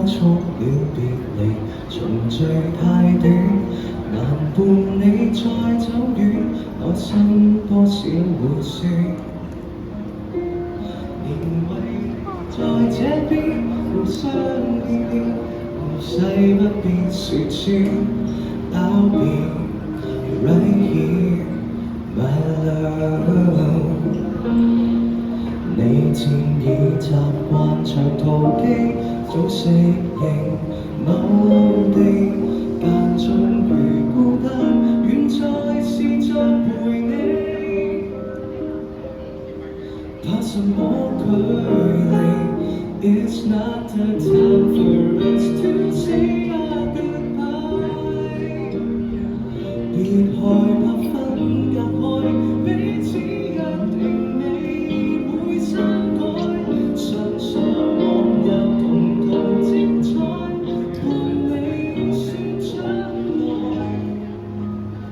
速了別離，重聚太短，難伴你再走遠，內心多少會酸。仍為你在這邊互相依戀，無誓不必說穿。I'll be right here, my love。你漸已習慣長途機，早適應某地，間中如孤單，遠在是在陪你。怕什麼距離 ？It's not the time for us to say our goodbye。別害怕分隔開，彼此約定你會刪改。相信往日同精彩，伴你說將來。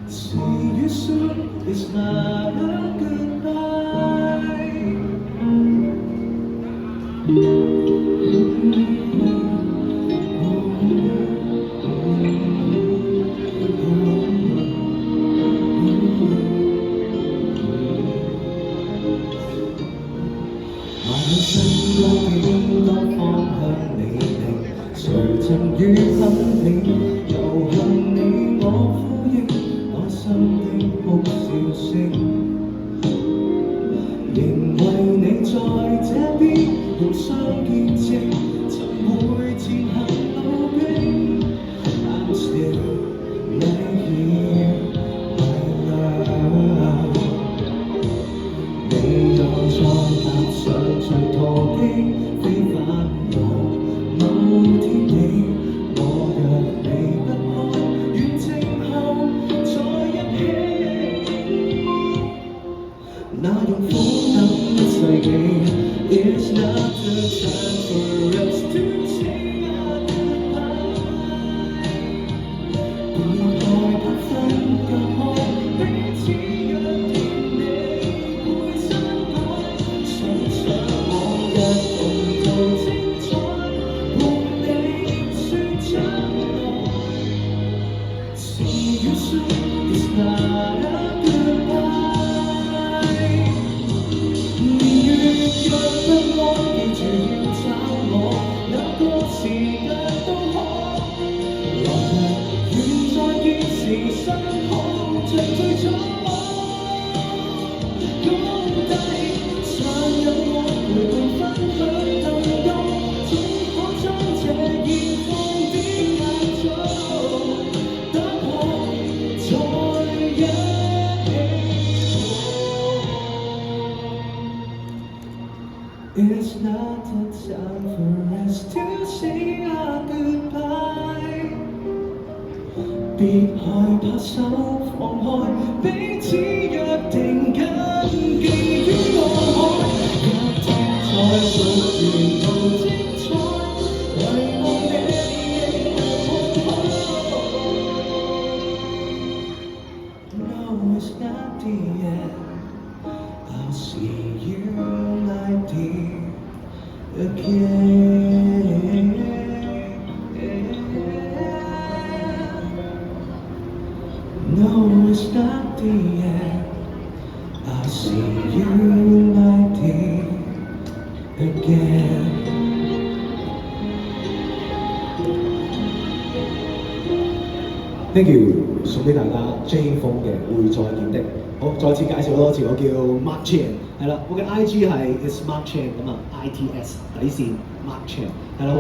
See you soon is not a goodbye。萬身光應當方向你定，誰贈予肯定，遊行你我呼應，內心的哭笑聲。仍為你在這邊用雙見證，曾會前行路徑。I'm still right here, my love。你又再踏上長途機，飛返我某天地。我若離不開，遠征後在一起。那用苦等一世紀 ，It's not the time for us to say our goodbye。別害怕分隔開，彼此約定你會刪改。想想往日同途精彩，伴你說將來。See you soon is not a goodbye。年月若不安，記住要找我，哪個時間都可。來日願再見時，相好像最初。高低常有我陪伴分享更多，總可將這現況的壓阻打破，再一起過。It's not the time for us to say our goodbye。別害怕手放開，彼此約定緊記於我海。一天再續沿途精彩，遺忘你亦無可。No, it's not the end. I'll see you, my dear, again. No, it's not the end. I'll see you, my dear, again. Thank you， 送俾大家 Jane 風嘅會再見的。好，再次介紹多次，我叫 Mark Chan， 係啦，我嘅 IG 係 It's Mark Chan 咁啊 ，ITS 底線 Mark Chan， 係啦。